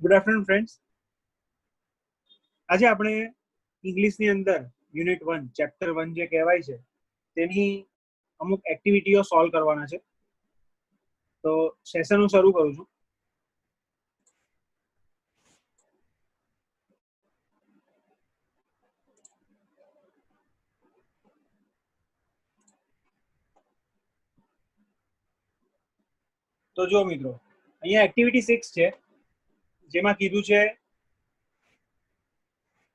Good afternoon friends. આજે આપણે ઇંગ્લિશની અંદર યુનિટ 1 ચેપ્ટર 1 જે કહેવાય છે તેની અમુક એક્ટિવિટીઓ સોલ્વ કરવાના છે. તો સેશન હું શરૂ કરું છું. તો જો મિત્રો, અહીંયા એક્ટિવિટી 6 છે, જેમાં કીધું છે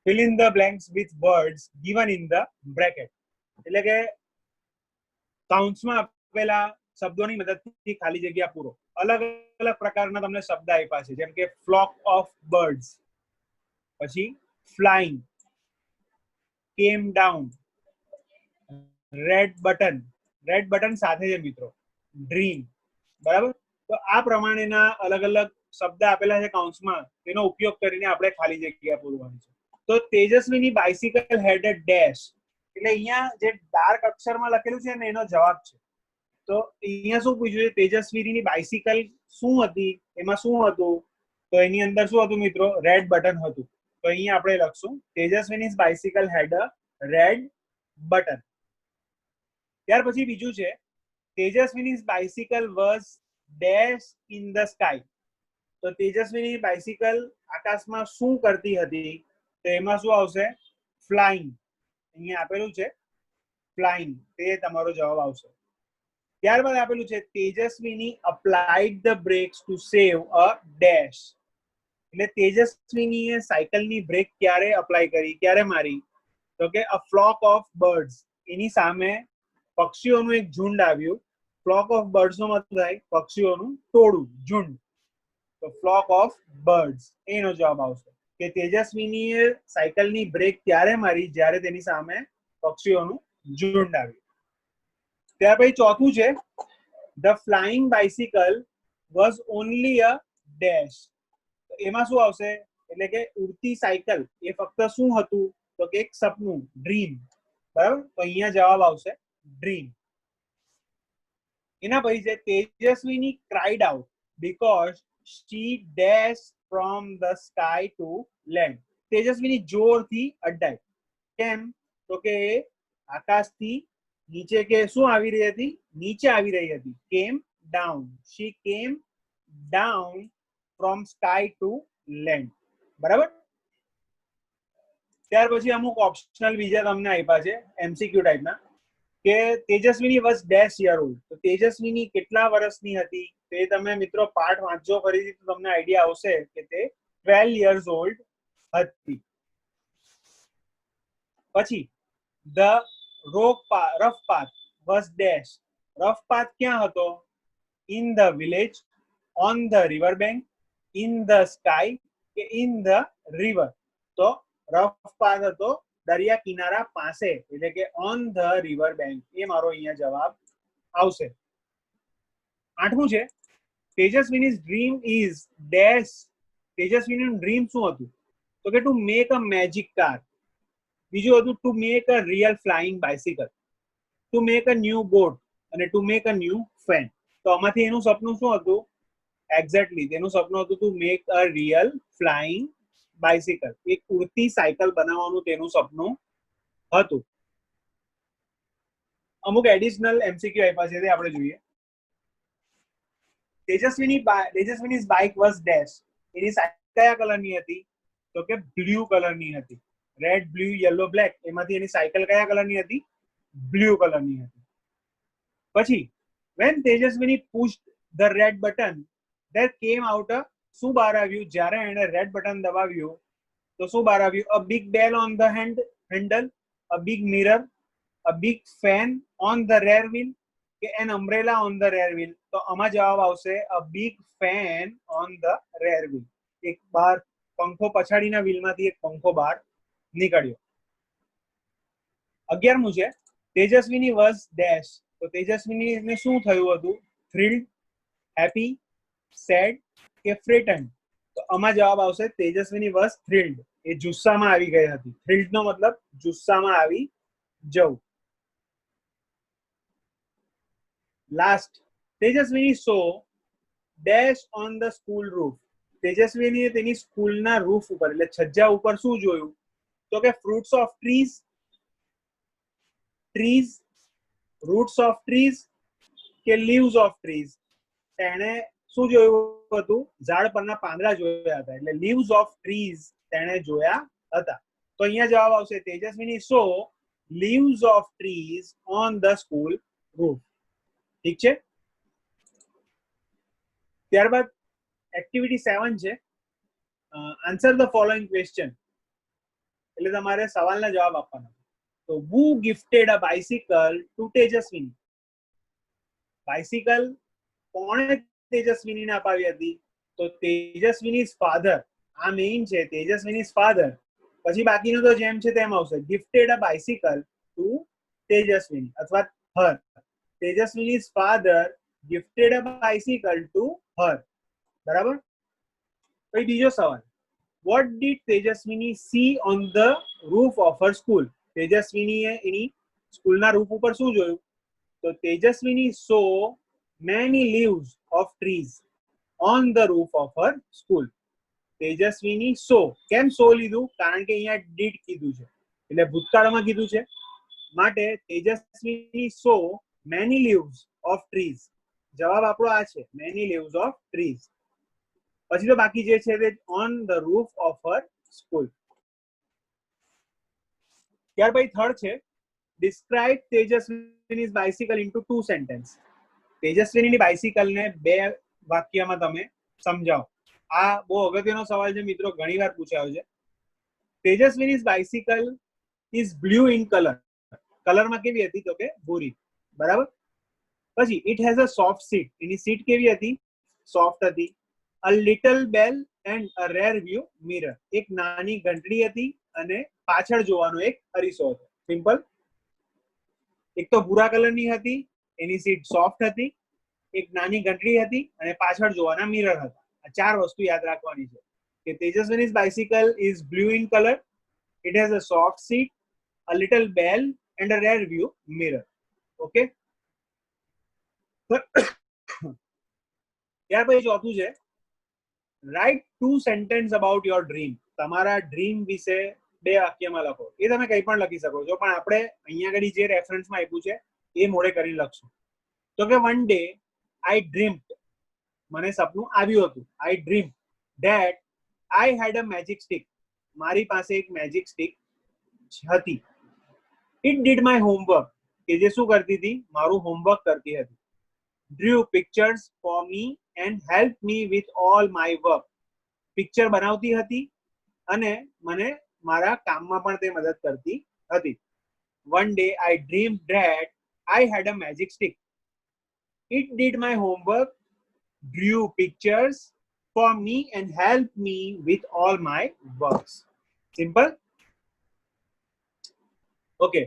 fill in the blanks with words given in the bracket. એટલે કે કાઉન્ટ્સમાં આપેલા શબ્દોની મદદથી ખાલી જગ્યા પૂરો. અલગ અલગ પ્રકારના તમને શબ્દ આપ્યા છે, જેમ કે ફ્લોક ઓફ બર્ડ્સ, પછી ફ્લાઇંગ, કેમ ડાઉન, રેડ બટન સાથે છે મિત્રો, ડ્રીમ. બરાબર. તો આ પ્રમાણેના અલગ અલગ શબ્દ આપેલા છે કાઉન્ટ્સમાં, તેનો ઉપયોગ કરીને આપણે ખાલી જગ્યા પૂરવાની છે. તો Tejaswini bicycle had a dash, એટલે અહીંયા જે ડાર્ક અક્ષરમાં લખેલું છે ને એનો જવાબ છે. તો અહીંયા શું પૂછ્યું છે, તેજસ્વીની બાઇસિકલ શું હતી, એમાં શું હતું? તો એની અંદર શું હતું મિત્રો? રેડ બટન હતું. તો અહીંયા આપણે લખશું Tejaswini bicycle had a red button. ત્યાર પછી બીજું છે Tejaswini bicycle was dash in the sky. તો તેજસ્વીની બાઇસિકલ આકાશમાં શું કરતી હતી? તો એમાં શું આવશે? ફ્લાઇંગ. અહીંયા આપેલું છે ફ્લાઇંગ, તે તમારો જવાબ આવશે. ત્યારબાદ આપેલું છે Tejaswini applied the brakes to save a dash. એટલે તેજસ્વીનીએ સાયકલની બ્રેક ક્યારે અપ્લાય કરી, ક્યારે મારી? તો કે અ ફ્લોક ઓફ બર્ડ્સ, એની સામે પક્ષીઓનું એક ઝુંડ આવ્યું. ફ્લોક ઓફ બર્ડ્સ નો મતલબ થાય પક્ષીઓનું ટોળું, ઝુંડ. તો ફ્લોક ઓફ બર્ડ્સ એનો જવાબ આવશે કે તેજસ્વીનીએ સાયકલની બ્રેક ત્યારે મારી જ્યારે તેની સામે પક્ષીઓનું ઝુંડ આવ્યું. ત્યાર પછી ચોથું છે the flying bicycle was only a dash. એમાં શું આવશે? એટલે કે ઉડતી સાયકલ એ ફક્ત શું હતું? તો કે એક સપનું, ડ્રીમ. બરાબર. તો અહીંયા જવાબ આવશે ડ્રીમ. એના પછી છે Tejaswini cried out because she dash from the sky to land. Tejaswini જોરથી અડાઈ. કેમ? તો કે આકાશથી નીચે કે શું આવી રહી હતી? નીચે આવી રહી હતી. કેમ down. She came down from sky to land. બરાબર. ત્યાર પછી અમુક ઓપ્શનલ બીજા તમને આપ્યા છે એમસીક્યુ ટાઈપના, કે તેજસ્વીની વોઝ ડેશ યર ઓલ્ડ. તો તેજસ્વીની કેટલા વર્ષની હતી? તો એ તમે મિત્રો પાઠ વાંચજો ફરીથી તો તમને આઈડિયા આવશે કે તે 12 years old હતી. પછી the rough path was dash. Rough path ક્યાં હતો? In the village, on the river bank, in the sky કે ઇન ધ રિવર. તો રફ પાથ હતો દરિયા કિનારા પાસે, એટલે કે ઓન ધ રિવર બેંક. એ મારો અહીંયા જવાબ આવશે. આઠમું છે તેજસ્વીની ડ્રીમ ઇઝ ડેશ. તેજસ્વીનું ડ્રીમ શું હતું? તો કે two make a magic car. બીજું હતું two make a real flying bicycle, two make a new boat અને to make a new fan. તો આમાંથી એનું સપનું શું હતું? એક્ઝેક્ટલી તેનું સપનું હતું ટુ મેક અ રિયલ ફ્લાઇંગ બાઇસિકલ. એક ઉડતી સાયકલ બનાવવાનું તેનું સપનું હતું. અમુક એડિશનલ એમસીક્યુ આપ્યા છે તે આપણે જોઈએ. Tejaswini bike was dash. એની સાયકલ કયા કલરની હતી? તો કે બ્લુ કલરની હતી. રેડ, બ્લુ, યલો, બ્લેક, એમાંથી એની સાયકલ કયા કલરની હતી? બ્લુ કલરની હતી. પછી when Tejaswini pushed the red button there came out a, શું બહાર આવ્યું? જ્યારે એણે રેડ બટન દબાવ્યું તો શું બહાર આવ્યું? a big bell on the handle, a big mirror, a big fan on the rear wheel કે an umbrella on the rear wheel. તો આમાં જવાબ આવશે a big fan on the rear wheel. એક બહાર પંખો, પછાડીના વ્હીલમાંથી એક પંખો બહાર નીકળ્યો. 11મું છે તેજસ્વીની વોઝ ડેશ. તો તેજસ્વીનીને શું થયું હતું? થ્રિલ્ડ, હેપી, સેડ કે ફ્રેટન્ડ. તો આમાં જવાબ આવશે તેજસ્વીની વોઝ થ્રિલ્ડ. એ જુસ્સામાં આવી ગઈ હતી. થ્રિલ્ડ નો મતલબ જુસ્સામાં આવી જવું. Last, Tejaswini saw dash on the school roof. Tejaswini તેની સ્કૂલના રૂફ ઉપર એટલે છજ્જા ઉપર શું જોયું? તો કે fruits of trees, trees, roots of trees કે લીવ્સ ઓફ ટ્રીઝ. તેણે શું જોયું હતું? ઝાડ પરના પાંદડા જોયા હતા, એટલે લીવ્સ ઓફ ટ્રીઝ તેણે જોયા હતા. તો અહીંયા જવાબ આવશે Tejaswini saw leaves of trees on the school roof. ઠીક છે. ત્યારબાદ એક્ટિવિટી 7 છે, આન્સર ધ ફોલોઈંગ ક્વેશ્ચન. એટલે તમારે સવાલના જવાબ આપવાના. તો who gifted a bicycle to Tejaswini? Bicycle કોણે તેજસ્વીનીને અપાવી હતી? તો તેજસ્વીનીઝ ફાધર. આ મેઇન છે, તેજસ્વીનીઝ ફાધર. પછી બાકીનું તો જેમ છે તેમ આવશે. Gifted a bicycle to Tejaswini અથવા her. Tejaswini's father gifted a bicycle to her. બરાબર. પછી બીજો સવાલ, what did Tejaswini see on the roof of her school? તેજસ્વીનીએ એની સ્કૂલના રૂફ ઉપર શું જોયું? તો તેજસ્વીની saw many leaves of trees on the roof of her school. Tejaswini saw. કેમ saw લીધું? કારણ કે અહીંયા did કીધું છે, એટલે ભૂતકાળમાં કીધું છે, માટે તેજસ્વીની saw many leaves of trees. જવાબ આપણો આ છે, many leaves of trees. પછી તો બાકી જે છે તે on the roof of her school. ત્યાર પછી થર્ડ છે, describe Tejaswini's bicycle into 2 sentences. તેજસ્વીનીની બાઇસિકલને 2 વાક્યમાં તમે સમજાવો. આ બહુ અગત્યનો સવાલ છે મિત્રો, ઘણીવાર પૂછાયો છે. Tejaswini's bicycle is blue in color. કલરમાં કેવી હતી? તો કે ભૂરી. બરાબર. પછી it has a soft seat. Any seat કેવી હતી? સોફ્ટ હતી. a little bell and a rear view mirror. એક નાની ઘંટડી હતી અને પાછળ જોવાનો એક અરીસો હતો. સિમ્પલ. એક તો ભૂરા કલરની હતી, એની સીટ સોફ્ટ હતી, એક નાની ઘંટડી હતી અને પાછળ જોવાના મિરર હતા. આ 4 વસ્તુ યાદ રાખવાની છે કે Tejaswini's bicycle is blue in color, it has a soft seat, a little bell and a rear view mirror. Okay. ત્યાર પછી ચોથું છે, write 2 sentence about your dream. તમારા ડ્રીમ વિશે 2 વાક્યમાં લખો. એ તમે કંઈ પણ લખી શકો છો, પણ આપણે અહીંયા આગળ જે રેફરન્સમાં આપ્યું છે એ મોડે કરી લખશું. તો કે વન ડે આઈ ડ્રીમ્ડ. મને સપનું આવ્યું હતું. I dream that I had a magic stick. મારી પાસે એક મેજિક સ્ટિક હતી. It did my homework. કે જે શું કરતી હતી? મારું હોમવર્ક કરતી હતી. drew pictures for me and helped me with all my work. Picture બનાવતી હતી અને મને મારા કામમાં પણ તે મદદ કરતી હતી. one day I dreamed that I had a magic stick. It did my homework, drew pictures for me and helped me with all my works. Simple. Okay.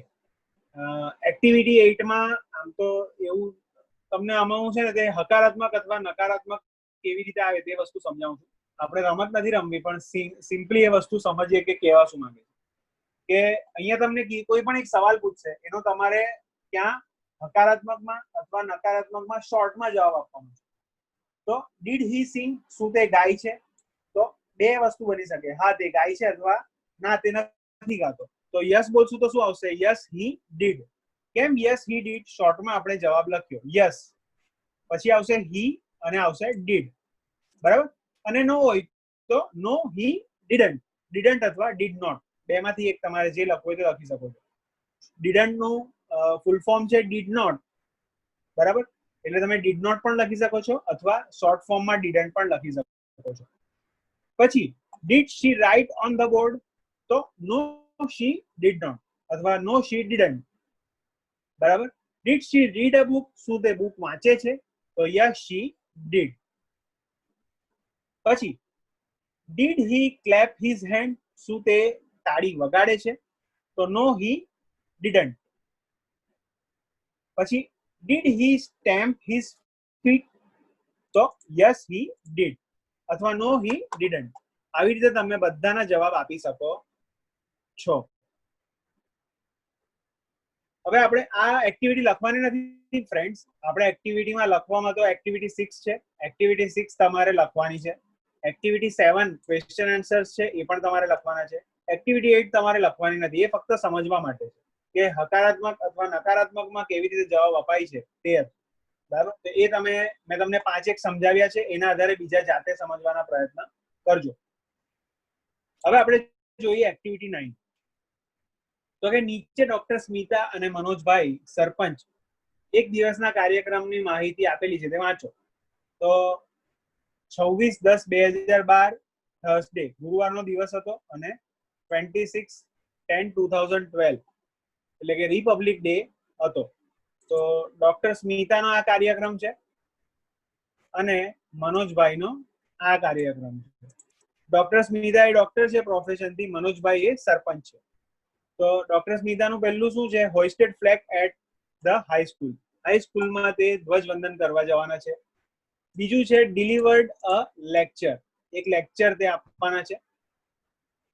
Activity 8 માં આમ તો એવું તમને આમાં હું છે ને તે હકારાત્મક અથવા નકારાત્મક કેવી રીતે આવે તે વસ્તુ સમજાવું છું. આપણે રમત નથી રમવી, પણ સિમ્પલી એ વસ્તુ સમજીએ કે કેવા શું માંગે છે. કે અહીંયા તમને કોઈ પણ એક સવાલ પૂછશે, એનો તમારે ક્યાં હકારાત્મકમાં અથવા નકારાત્મકમાં શોર્ટમાં જવાબ આપવાનો છે. તો ડીડ હી સિંગ? શું તે ગાય છે? તો 2 વસ્તુ બની શકે, હા તે ગાય છે અથવા ના તે નથી ગાતો. તો યસ બોલશું તો શું આવશે? Yes he did. કેમ યસ હી ડીડ? શોર્ટમાં આપણે જવાબ લખ્યો યસ, પછી આવશે હી અને આવશે ડીડ. બરાબર. અને નો હોય તો નો હી ડીડન્ટ. ડીડન્ટ અથવા ડીડ નોટ, બેમાંથી એક તમારે જે લખવું હોય તે લખી શકો છો. ડીડન્ટ નું ફૂલ ફોર્મ છે ડીડ નોટ. બરાબર. એટલે તમે ડીડ નોટ પણ લખી શકો છો અથવા શોર્ટ ફોર્મમાં ડીડન્ટ પણ લખી શકો છો. પછી did she write on the board? તો નો શી ડીડ નોટ અથવા નો શી ડીડન્ટ. બરાબર. Did she read a book? શું તે બુક વાંચે છે? તો યસ શી ડીડ. પછી did he clap his hand? શું તે તાળી વગાડે છે? તો નો હી ડીડન્ટ. પછી did he stamp his feet? તો યસ હી ડીડ અથવા નો હી ડીડન્ટ. આવી રીતે તમે બધાના જવાબ આપી શકો છો. હવે આપણે આ એક્ટિવિટી લખવાની નથી ફ્રેન્ડ્સ. આપણે એક્ટિવિટીમાં લખવામાં તો એક્ટિવિટી 6 છે. એક્ટિવિટી 6 તમારે લખવાની છે. એક્ટિવિટી 7 ક્વેશ્ચન આન્સર્સ છે એ પણ તમારે લખવાના છે. એક્ટિવિટી 8 તમારે લખવાની નથી, એ ફક્ત સમજવા માટે છે કે હકારાત્મક અથવા નકારાત્મકમાં કેવી રીતે જવાબ અપાય છે તે. બરાબર, તો એ મેં તમને 5 સમજાવ્યા છે, એના આધારે બીજા જાતે સમજવાના પ્રયત્ન કરજો. હવે આપણે જોઈએ એક્ટિવિટી 9. તો કે નીચે ડોક્ટર સ્મિતા અને મનોજભાઈ સરપંચ એક દિવસના કાર્યક્રમની માહિતી આપેલી છે તે વાંચો. તો 26/10/2012 થર્સડે ગુરુવારનો દિવસ હતો અને 26/10/2012 એટલે કે રિપબ્લિક ડે હતો. તો ડોક્ટર સ્મિતાનો આ કાર્યક્રમ છે અને મનોજભાઈનો આ કાર્યક્રમ છે. ડોક્ટર સ્મિતા એ ડોક્ટર છે પ્રોફેશનથી, મનોજભાઈ એ સરપંચ છે. તો ડોક્ટર સ્મિતાનું પહેલું શું છે? Hoisted flag at the high school. હાઈસ્કૂલમાં તે ધ્વજવંદન કરવા જવાના છે. બીજું છે ડિલિવર્ડ અ લેક્ચર, એક લેક્ચર તે આપવાના છે.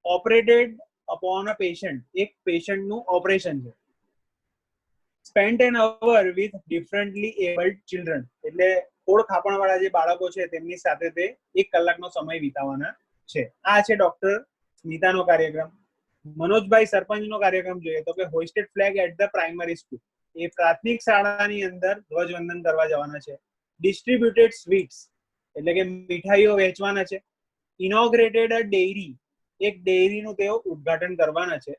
ઓપરેટેડ અપોન અ પેશન્ટ, એક પેશન્ટનું ઓપરેશન છે. Spent an hour with differently abled children, એટલે કોડ ખાપણવાળા જે બાળકો છે તેમની સાથે તે 1 કલાકનો સમય વિતાવવાના છે. આ છે ડોક્ટર સ્મિતાનો કાર્યક્રમ. મનોજભાઈ સરપંચનો કાર્યક્રમ જોઈએ તો કે hoisted flag at the primary school, એ પ્રાથમિક શાળાની અંદર ધ્વજવંદન કરવા જવાના છે. ડિસ્ટ્રીબ્યુટેડ સ્વીટ્સ, એટલે કે મીઠાઈઓ વેચવાના છે. ઇનોગ્રેટેડ અ ડેરી, એક ડેરીનું તેઓ ઉદ્ઘાટન કરવાના છે.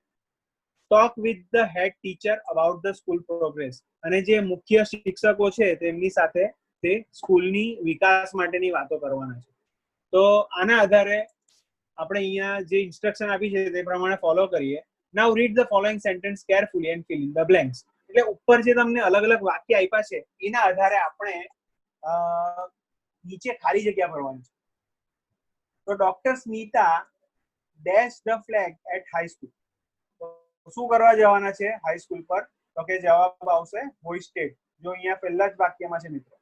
Talk with the head teacher about the school progress, અને જે મુખ્ય શિક્ષકો છે તેમની સાથે તે સ્કૂલની વિકાસ માટેની વાતો કરવાના છે. તો આના આધારે આપણે અહીંયા જે ઇન્સ્ટ્રક્શન આપી છે તે પ્રમાણે ફોલો કરીએ. Now read the following sentence carefully and fill in the blanks. એટલે ઉપર જે તમને અલગ અલગ વાક્ય આપ્યા છે એના આધારે આપણે નીચે ખાલી જગ્યા ભરવાની છે. તો doctor Smita dash the flag at high school, શું કરવા જવાના છે હાઈસ્કૂલ પર? તો કે જવાબ આવશે હોઇસ્ટેડ, જો અહીંયા પહેલા જ વાક્યમાં છે મિત્રો.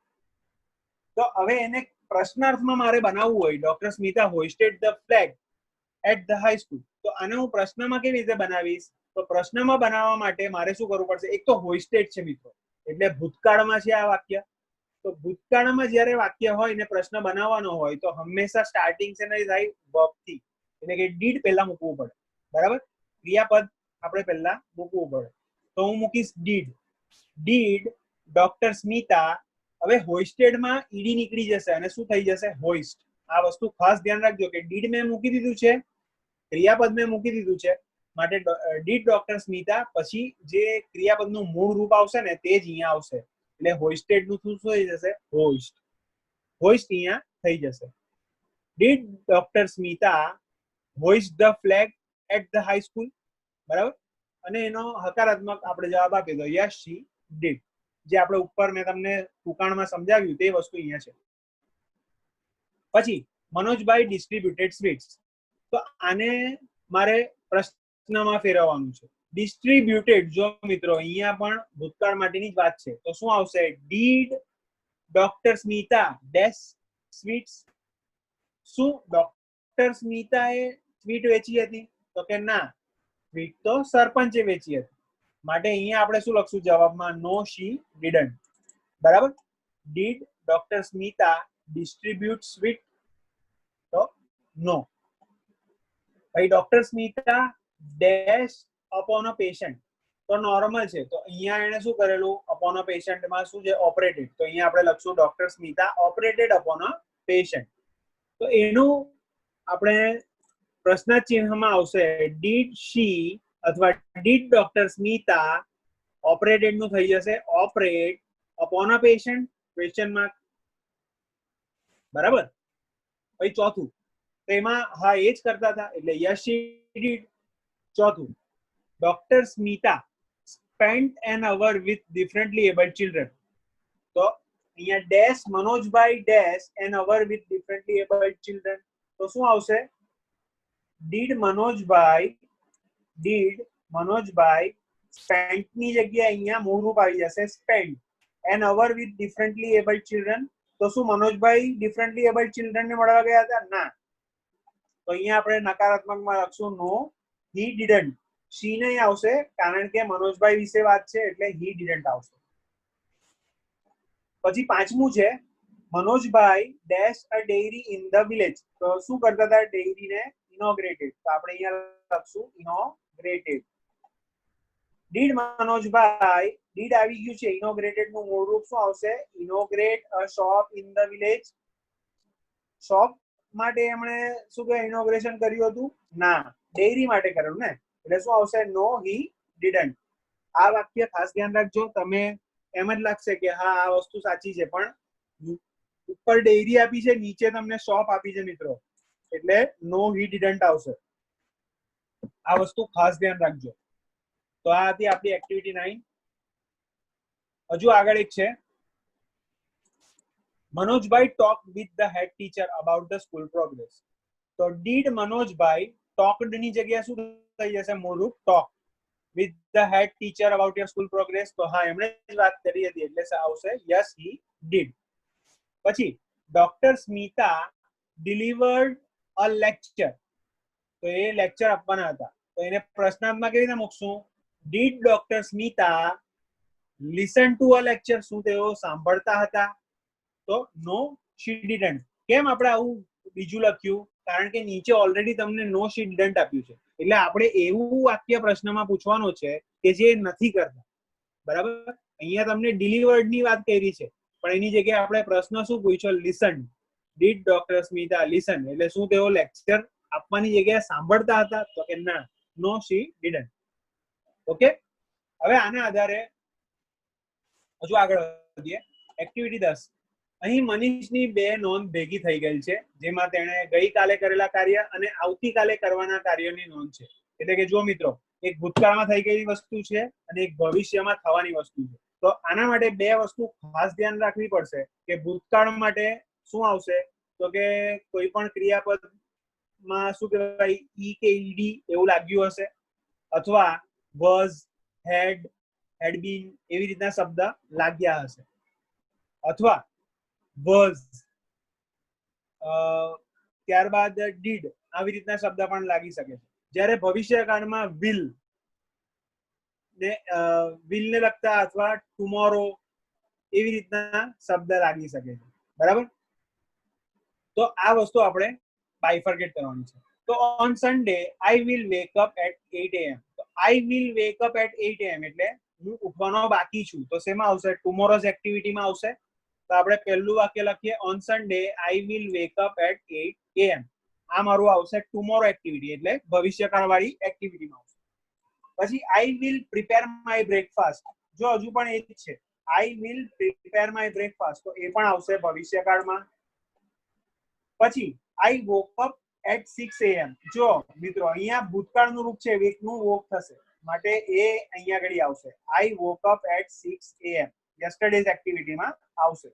તો હવે એને પ્રશ્નાર્થમાં મારે બનાવવું હોય, doctor Smita hoisted the flag at the high school, તો આને હું પ્રશ્નમાં કેવી રીતે બનાવીશ? તો પ્રશ્નમાં બનાવવા માટે મારે શું કરવું પડશે? એક તો હોઇસ્ટેડ છે મિત્રો, એટલે ભૂતકાળમાં છે આ વાક્ય. તો ભૂતકાળમાં જ્યારે વાક્ય હોય ને પ્રશ્ન બનાવવાનો હોય તો હંમેશા સ્ટાર્ટિંગ છે ને થાય વર્બ થી, એટલે કે ડીડ પહેલા મૂકવું પડે. બરાબર, ક્રિયાપદ આપણે પહેલા મૂકવું પડે. તો હું મૂકીશ ડીડ. Did doctor Smita. હવે હોઇસ્ટેડમાં ઈડી નીકળી જશે અને શું થઈ જશે? હોઇસ્ટ. આ વસ્તુ ખાસ ધ્યાન રાખજો કે ડીડ મેં મૂકી દીધું છે, ક્રિયાપદ મેં મૂકી દીધું છે, માટે ડીડ ડોક્ટર સ્મિતા પછી જે ક્રિયાપદનું મૂળ રૂપ આવશે ને તે જ અહીંયા આવશે. એટલે હોઇસ્ટેડ નું શું થઈ જશે? હોઇસ્ટ. હોઇસ્ટ અહીંયા થઈ જશે. Did doctor Smita hoist the flag at the high school. બરાબર, અને એનો હકારાત્મક આપણે જવાબ આપી દો, યસ શી ડીડ. જે આપણે ઉપર મેં તમને ટૂંકાણમાં સમજાવ્યું તે વસ્તુ અહીંયા છે. પછી મનોજભાઈ ડિસ્ટ્રીબ્યુટેડ સ્વીટ્સ, તો આને મારે પ્રશ્નમાં ફેરવવાનું છે. ડિસ્ટ્રીબ્યુટેડ, જો મિત્રો અહીંયા પણ ભૂતકાળ માટેની જ વાત છે, તો શું આવશે? Did doctor Smita dash sweets. શું ડોક્ટર સ્મિતાએ સ્વીટ વેચી હતી? તો કે ના, સ્વીટ તો સરપંચે વેચી હતી. માટે અહીંયા આપણે શું લખશું જવાબમાં? નો શી ડીડન્ટ. બરાબર, did doctor Smita distribute sweet? તો નો. ભાઈ doctor Smita dash upon a patient, તો નોર્મલ છે, તો અહીંયા એને શું કરેલું? અપોન અ પેશન્ટમાં શું છે? ઓપરેટેડ. તો અહીંયા આપણે લખશું doctor Smita operated upon a patient. તો એનું આપણે પ્રશ્ન ચિહ્નમાં આવશે ડીડ શી અથવા ડીડ ડોક્ટર સ્મિતા ઓપરેટેડ નું થઈ જશે operate upon a patient question mark. બરાબર. પછી ચોથું, તો એમાં હા એ જ કરતા હતા એટલે યસ શી ડીડ. ચોથું, doctor Smita spent an hour with differently abled children. તો અહીંયા dash Manojbhai dash an hour with differently abled children, તો શું આવશે? ડીડ મનોજભાઈ સ્પેન્ટ ની જગ્યાએ અહીંયા મૂળ રૂપ આવી જશે spent an hour with differently abled children. તો શું મનોજભાઈ ડિફરન્ટલી એબલ્ડ ચિલ્ડ્રન ને મળવા ગયા હતા? ના. તો અહીંયા આપણે નકારાત્મકમાં લખશું નો હી ડીડન્ટ. શી નહીં આવશે કારણ કે મનોજભાઈ વિશે વાત છે એટલે હી ડીડન્ટ આવશે. પછી પાંચમું છે Manojbhai dash a dairy in the village. તો શું કરતા હતા? ડેરીને ઇનોગ્રેટેડ. તો આપણે અહીંયા લખશું ઇનોગ્રેટેડ. ડીડ મનોજભાઈ, ડીડ આવી ગયું છે. ઇનોગ્રેટેડ નું મૂળ રૂપ શું આવશે? Inaugurate a shop in the village. Shop માટે એમણે શું કે ઇનોગ્રેશન કર્યું હતું? ના, ડેરી માટે કર્યું ને, એટલે શું આવશે? નો હી ડીડન્ટ. આ વાક્ય ખાસ ધ્યાન રાખજો. તમે એમ જ લાગશે કે હા આ વસ્તુ સાચી છે, પણ ઉપર ડેરી આપી છે, નીચે તમને શોપ આપી છે મિત્રો, એટલે નો હી ડીડન્ટ આવશે. આ વસ્તુ ખાસ ધ્યાન રાખજો. તો આ હતી આપણી એક્ટિવિટી 9. હજુ આગળ એક છે, Manojbhai talk with the head teacher about the school progress. તો ડીડ મનોજભાઈ ટોકડ ની જગ્યાએ શું થઈ જશે? મૂળરૂપ talk with the head teacher about your school progress. તો હા, એમણે જ વાત કરી હતી, એટલે આવશે yes he did. પછી doctor Smita delivered a lecture. તો એ લેક્ચર આપવાના હતા, તો એને પ્રશ્નાર્થમાં કેવી રીતે મૂકશું? did doctor Smita listen to a lecture. શું તેઓ સાંભળતા હતા? તો no she didn't. કેમ આપણે આવું બીજું લખ્યું? કારણ કે નીચે ઓલરેડી તમને નો she didn't આપ્યું છે, એટલે આપણે એવું વાક્ય પ્રશ્નમાં પૂછવાનું છે કે જે નથી કરતા. બરાબર? અહીંયા તમને ડિલિવર્ડ ની વાત કરી છે, પણ એની જગ્યાએ આપણે પ્રશ્ન શું પૂછ્યો? Listen. Did doctor Smita listen, એટલે શું તેઓ લેક્ચર આપવાની જગ્યાએ સાંભળતા હતા? તો કે ના, નો she didn't. ઓકે, હવે આના આધારે હજુ આગળ વધીએ. એક્ટિવિટી 10. અહીં મનીષની બે નોંધ ભેગી થઈ ગઈ છે, જેમાં તેણે ગઈકાલે કરેલા કાર્ય અને આવતીકાલે કરવાના કાર્યની નોંધ છે. એટલે કે જો મિત્રો, એક ભૂતકાળમાં થઈ ગયેલી વસ્તુ છે અને એક ભવિષ્યમાં થવાની વસ્તુ છે. તો આના માટે બે વસ્તુ ખાસ ધ્યાન રાખવી પડશે કે ભૂતકાળ માટે શું આવશે? તો કે કોઈ પણ ક્રિયાપદમાં શું કહેવાય? ઈ કે ઈડી એવું લાગ્યું હશે, અથવા વોઝ, હેડ, હેડ બીન એવી રીતના શબ્દ લાગ્યા હશે, અથવા વોઝ ત્યારબાદ ડીડ આવી રીતના શબ્દ પણ લાગી શકે છે. જ્યારે ભવિષ્યકાળમાં વિલ ને લગતા અથવા ટુમોરો એવી રીતના શબ્દ લાગી શકે છે. બરાબર? તો આ વસ્તુ આપણે બાયફર્કેટ કરવાની છે. તો on Sunday I will wake up at 8 AM. તો I will wake up at 8 AM એટલે હું ઉઠવાનો બાકી છું. તો શેમાં આવશે? ટુમોરોઝ એક્ટિવિટીમાં આવશે. તો આપણે પહેલું વાક્ય લખીએ, on Sunday I will wake up at 8 AM. આ મારું આવશે ટુમોરો એક્ટિવિટી, એટલે ભવિષ્યકાળ વાળી એક્ટિવિટીમાં આવશે. પછી I will prepare my breakfast. જો હજુ પણ એ જ છે, I will prepare my breakfast, તો એ પણ આવશે ભવિષ્યકાળમાં. પછી આઈ વોક અપ એટ 6 AM. જો મિત્રો, અહીંયા ભૂતકાળનું રૂપ છે, વેકનું વોક થશે, માટે એ અહીંયા ઘડી આવશે. I woke up at 6 AM yesterday's એક્ટિવિટીમાં આવશે.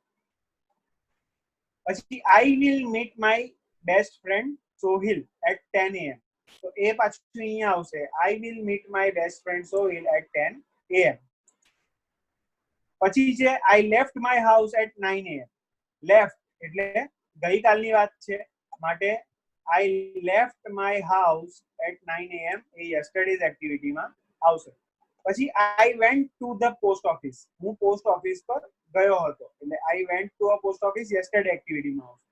પછી I will meet my best friend Sohil at 10 AM. તો એ પાછું અહીંયા આવશે. I will meet my best friend Sohil at 10 AM. પછી છે I left my house at 9 AM. Left એટલે ગઈકાલની વાત છે, માટે I left my house at 9 AM એ યસ્ટરડેઝ એક્ટિવિટીમાં આવશે. પછી I went to the post office. હું પોસ્ટ ઓફિસ પર ગયો હતો, એટલે I went to a post office yesterday એક્ટિવિટીમાં આવશે.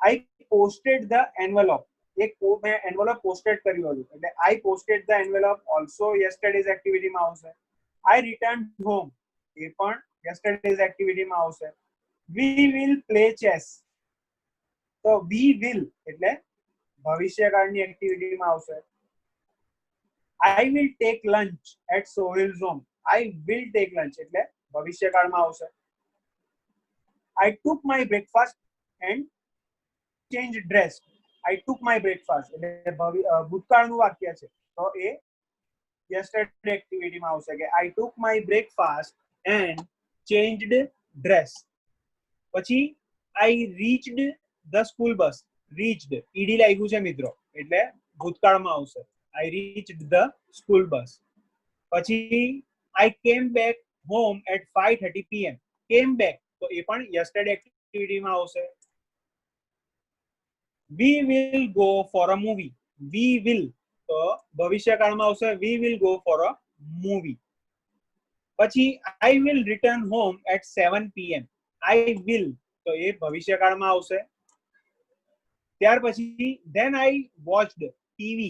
I posted the envelope. એક મેં એન્વેલોપ પોસ્ટેડ કર્યું હતું, એટલે I posted the envelope also yesterday's એક્ટિવિટીમાં આવશે. આઈ રિટર્ન હોમ, એ પણ યસ્ટરડેઝ એક્ટિવિટીમાં આવશે. We will play chess. તો વી વિલ એટલે ભવિષ્યકાળની એક્ટિવિટીમાં આવશે. I will take lunch at Sohil's home. I will take lunch એટલે ભવિષ્યકાળમાં આવશે. આઈ took my breakfast and change dress. I took my breakfast એટલે ભૂતકાળનું વાક્ય છે, તો એ યસ્ટરડે એક્ટિવિટીમાં આવશે કે I took my breakfast and changed dress. પછી I reached the school bus. Reached ED લાગ્યું છે મિત્રો, એટલે ભૂતકાળમાં આવશે. I reached the school bus. પછી I came back home at 5:30 PM. Came back, તો એ પણ યસ્ટરડે એક્ટિવિટીમાં આવશે. We will go for a movie. We will તો ભવિષ્યકાળમાં આવશે. We will go for a movie. પછી I will return home at 7 PM. I will તો એ ભવિષ્યકાળમાં આવશે. ત્યાર પછી then I watched TV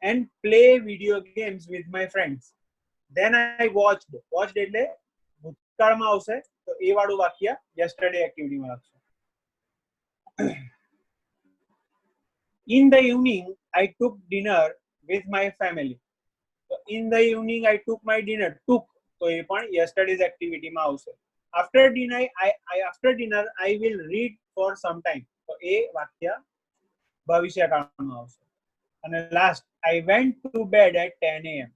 and play video games with my friends. then I watched એટલે ભૂતકાળમાં આવશે, તો એ વાળું વાક્ય yesterday એક્ટિવિટીમાં લખશો. in the evening I took dinner with my family. તો in the evening I took my dinner, took તો એ પણ yesterday's એક્ટિવિટીમાં આવશે. after dinner I will read for some time, તો એ વાક્ય ભવિષ્યકાળમાં આવશે. અને last I went to bed at 10 am.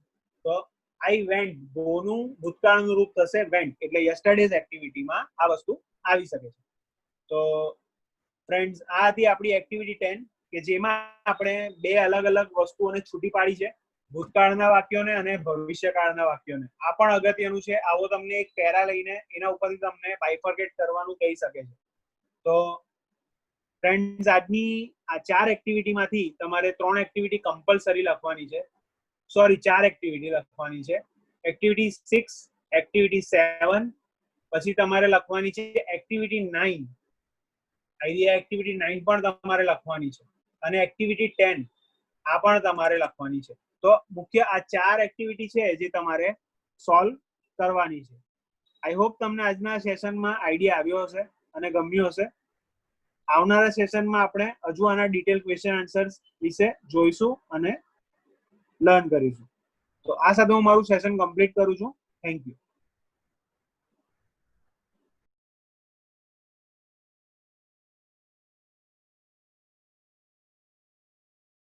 તો I went ગોનું ભૂતકાળનું રૂપ થશે went, એટલે yesterday's એક્ટિવિટીમાં આ વસ્તુ આવી શકે છે. તો ફ્રેન્ડ્સ, આ હતી આપણી એક્ટિવિટી 10 કે જેમાં આપણે બે અલગ અલગ વસ્તુઓને છૂટી પાડી છે, ભૂતકાળના વાક્યોને અને ભવિષ્યકાળના વાક્યોને. આ પણ અગત્યનું છે. આવો તમને એક પેરા લઈને એના ઉપરથી તમને બાયફર્કેટ કરવાનું કહી શકે છે. તો ફ્રેન્ડ્સ, આજની આ 4 એક્ટિવિટીમાંથી તમારે 3 એક્ટિવિટી કમ્પલસરી લખવાની છે. સોરી, 4 એક્ટિવિટી લખવાની છે. એક્ટિવિટી 6, એક્ટિવિટી 7, પછી તમારે લખવાની છે એક્ટિવિટી 9. આ એક્ટિવિટી 9 પણ તમારે લખવાની છે, અને એક્ટિવિટી 10 આ પણ તમારે લખવાની છે. તો મુખ્ય આ 4 એક્ટિવિટી છે જે તમારે સોલ્વ કરવાની છે. આઈ હોપ તમને આજના સેશનમાં આઈડિયા આવ્યો હશે અને ગમ્યું હશે. આવનારા સેશનમાં આપણે હજુ આના ડિટેલ ક્વેશ્ચન આન્સર્સ વિશે જોઈશું અને લર્ન કરીશું. તો આ સાથે હું મારું સેશન કમ્પ્લીટ કરું છું. Thank you.